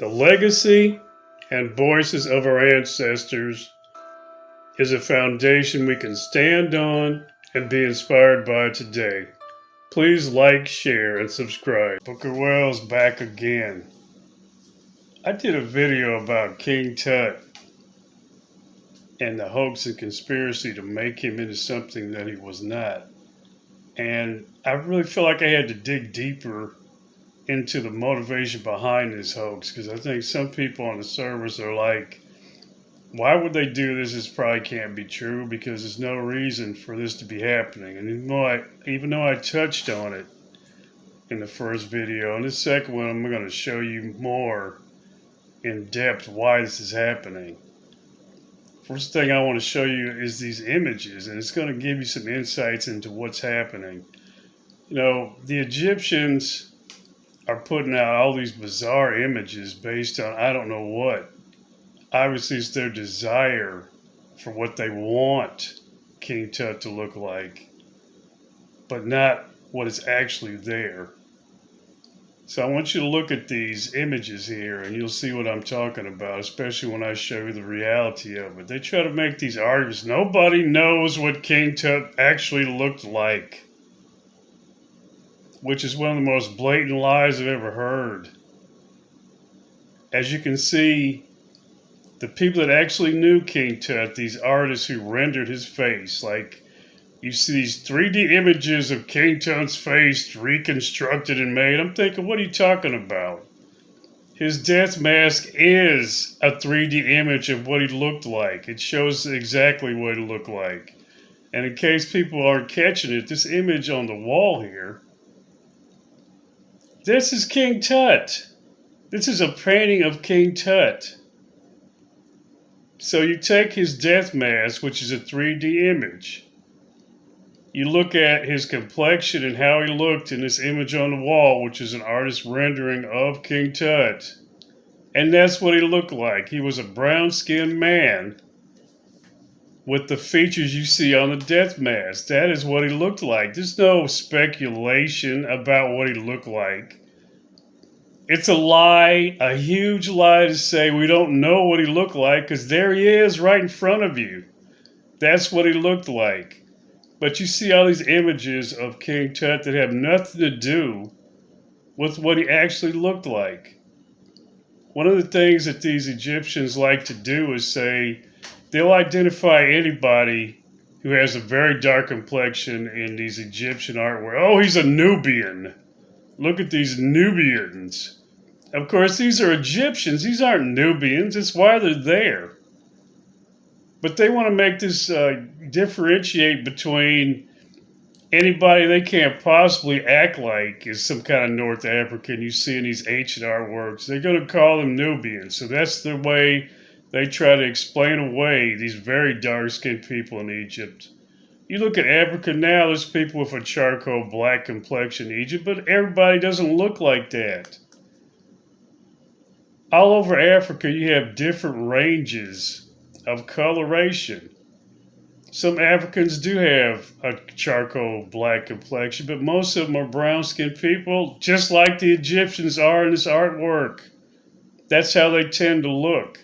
The legacy and voices of our ancestors is a foundation we can stand on and be inspired by today. Please like, share, and subscribe. Booker Wells back again. I did a video about King Tut and the hoax and conspiracy to make him into something that he was not. And I really feel like I had to dig deeper into the motivation behind this hoax, because I think some people on the servers are like, why would they do this? This probably can't be true because there's no reason for this to be happening. And even though I touched on it in the first video, in this second one I'm going to show you more in depth why this is happening. First thing I want to show you is these images, and it's going to give you some insights into what's happening. You know, the Egyptians are putting out all these bizarre images based on I don't know what. Obviously, it's their desire for what they want King Tut to look like, but not what is actually there. So I want you to look at these images here, and you'll see what I'm talking about, especially when I show you the reality of it. They try to make these arguments. Nobody knows what King Tut actually looked like, which is one of the most blatant lies I've ever heard. As you can see, the people that actually knew King Tut, these artists who rendered his face, like you see these 3D images of King Tut's face reconstructed and made. I'm thinking, what are you talking about? His death mask is a 3D image of what he looked like. It shows exactly what he looked like. And in case people aren't catching it, this image on the wall here, this is King Tut. This is a painting of King Tut. So you take his death mask, which is a 3D image. You look at his complexion and how he looked in this image on the wall, which is an artist rendering of King Tut. And that's what he looked like. He was a brown-skinned man with the features you see on the death mask. That is what he looked like. There's no speculation about what he looked like. It's a lie, a huge lie to say we don't know what he looked like, because there he is right in front of you. That's what he looked like. But you see all these images of King Tut that have nothing to do with what he actually looked like. One of the things that these Egyptians like to do is say they'll identify anybody who has a very dark complexion in these Egyptian artwork. Oh, he's a Nubian. Look at these Nubians. Of course, these are Egyptians. These aren't Nubians. It's why they're there. But they want to make this differentiate between anybody they can't possibly act like is some kind of North African you see in these ancient artworks. They're going to call them Nubians. So that's the way they try to explain away these very dark-skinned people in Egypt. You look at Africa now, there's people with a charcoal black complexion in Egypt, but everybody doesn't look like that. All over Africa, you have different ranges of coloration. Some Africans do have a charcoal black complexion, but most of them are brown-skinned people, just like the Egyptians are in this artwork. That's how they tend to look.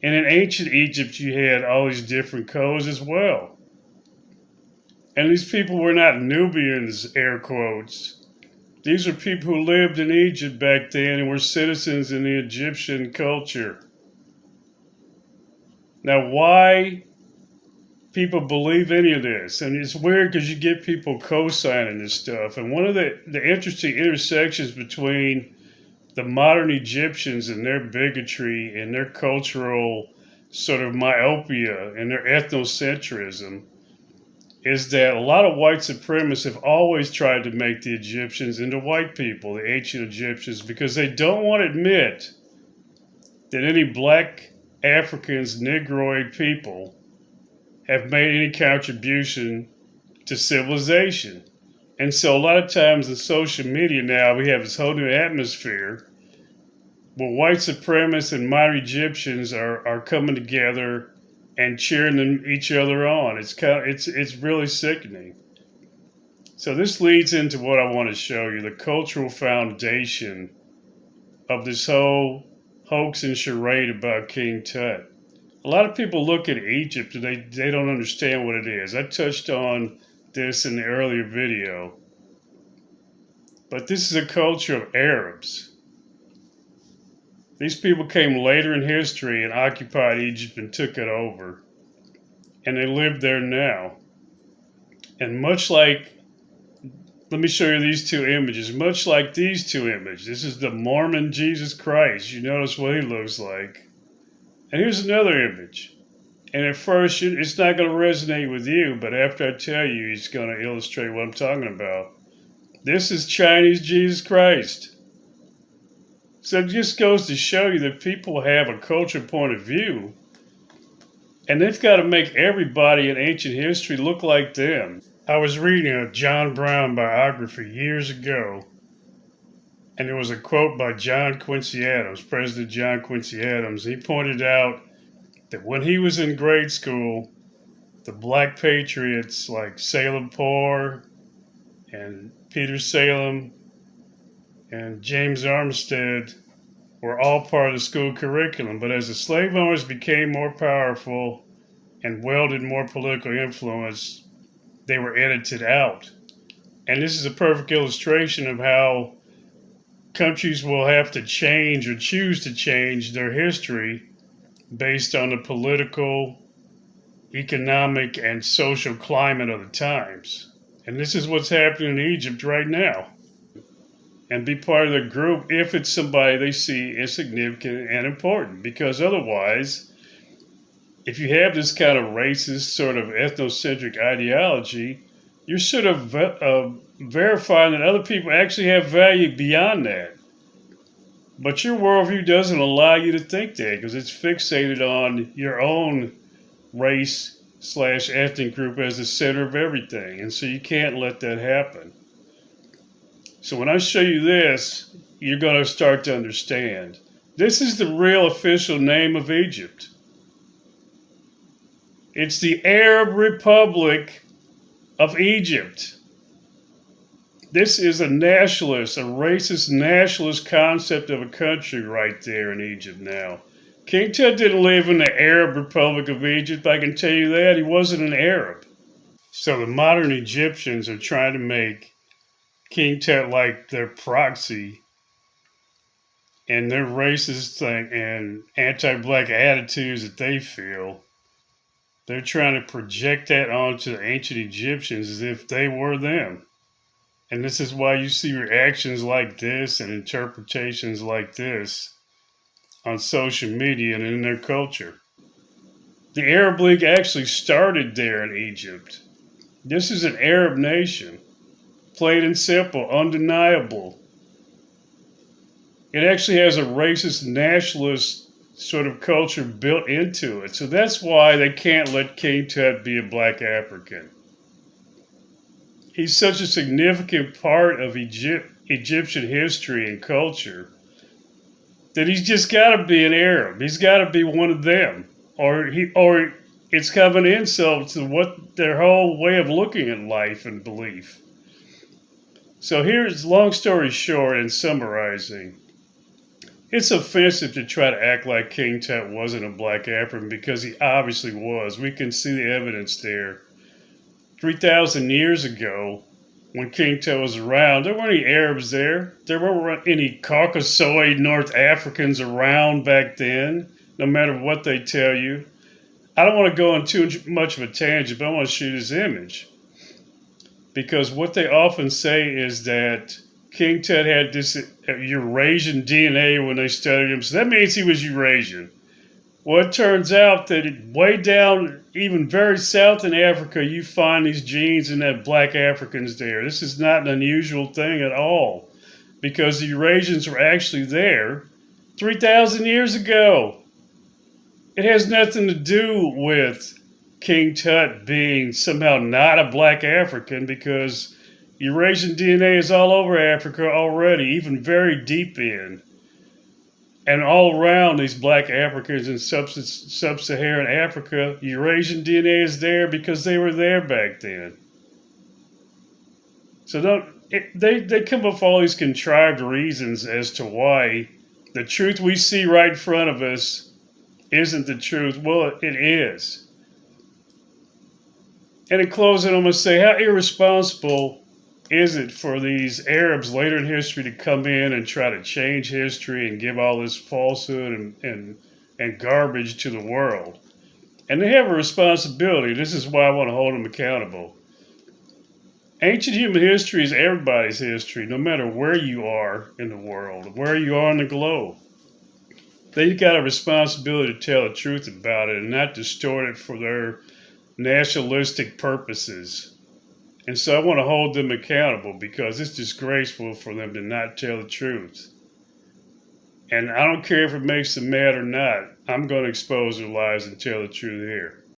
And in ancient Egypt, you had all these different colors as well. And these people were not Nubians, air quotes. These are people who lived in Egypt back then and were citizens in the Egyptian culture. Now, why people believe any of this? And it's weird because you get people co-signing this stuff. And one of the interesting intersections between the modern Egyptians and their bigotry and their cultural sort of myopia and their ethnocentrism is that a lot of white supremacists have always tried to make the Egyptians into white people, the ancient Egyptians, because they don't want to admit that any black Africans, Negroid people, have made any contribution to civilization. And so a lot of times in social media now, we have this whole new atmosphere where white supremacists and modern Egyptians are coming together and cheering each other on. It's really sickening. So this leads into what I want to show you, the cultural foundation of this whole hoax and charade about King Tut. A lot of people look at Egypt and they don't understand what it is. I touched on this in the earlier video. But this is a culture of Arabs. These people came later in history and occupied Egypt and took it over. And they live there now. And much like, let me show you these two images. Much like these two images, this is the Mormon Jesus Christ. You notice what he looks like. And here's another image. And at first, it's not going to resonate with you, but after I tell you, it's going to illustrate what I'm talking about. This is Chinese Jesus Christ. So it just goes to show you that people have a cultural point of view, and they've got to make everybody in ancient history look like them. I was reading a John Brown biography years ago, and there was a quote by John Quincy Adams, President John Quincy Adams. He pointed out that when he was in grade school, the black patriots like Salem Poor and Peter Salem and James Armistead were all part of the school curriculum. But as the slave owners became more powerful and wielded more political influence, they were edited out. And this is a perfect illustration of how countries will have to change or choose to change their history based on the political, economic, and social climate of the times. And this is what's happening in Egypt right now. And be part of the group if it's somebody they see as significant and important. Because otherwise, if you have this kind of racist, sort of ethnocentric ideology, you're sort of verifying that other people actually have value beyond that. But your worldview doesn't allow you to think that because it's fixated on your own race/ethnic group as the center of everything. And so you can't let that happen. So when I show you this, you're going to start to understand. This is the real official name of Egypt. It's the Arab Republic of Egypt. This is a nationalist, a racist nationalist concept of a country right there in Egypt now. King Tut didn't live in the Arab Republic of Egypt, I can tell you that. He wasn't an Arab. So the modern Egyptians are trying to make King Tut like their proxy, and their racist thing and anti-black attitudes that they feel. They're trying to project that onto the ancient Egyptians as if they were them. And this is why you see reactions like this and interpretations like this on social media and in their culture. The Arab League actually started there in Egypt. This is an Arab nation. Plain and simple, undeniable. It actually has a racist, nationalist sort of culture built into it. So that's why they can't let King Tut be a black African. He's such a significant part of Egyptian history and culture that he's just got to be an Arab. He's got to be one of them, or it's kind of an insult to what their whole way of looking at life and belief. So here's long story short and summarizing. It's offensive to try to act like King Tut wasn't a black African because he obviously was. We can see the evidence there. 3,000 years ago, when King Tut was around, there weren't any Arabs there. There weren't any Caucasoid North Africans around back then, no matter what they tell you. I don't want to go on too much of a tangent, but I want to show this image. Because what they often say is that King Tut had this Eurasian DNA when they studied him, so that means he was Eurasian. Well, it turns out that way down, even very south in Africa, you find these genes and that black Africans there. This is not an unusual thing at all, because the Eurasians were actually there 3,000 years ago. It has nothing to do with King Tut being somehow not a black African, because Eurasian DNA is all over Africa already, even very deep in. And all around these black Africans in sub-Saharan Africa, Eurasian DNA is there because they were there back then. So they come up with all these contrived reasons as to why The truth we see right in front of us isn't the truth. Well, it is. And in closing, I'm going to say, how irresponsible is it for these Arabs later in history to come in and try to change history and give all this falsehood and garbage to the world? And they have a responsibility. This is why I want to hold them accountable. Ancient human history is everybody's history, no matter where you are in the world, where you are on the globe. They've got a responsibility to tell the truth about it and not distort it for their nationalistic purposes. And so I want to hold them accountable because it's disgraceful for them to not tell the truth. And I don't care if it makes them mad or not. I'm going to expose their lies and tell the truth here.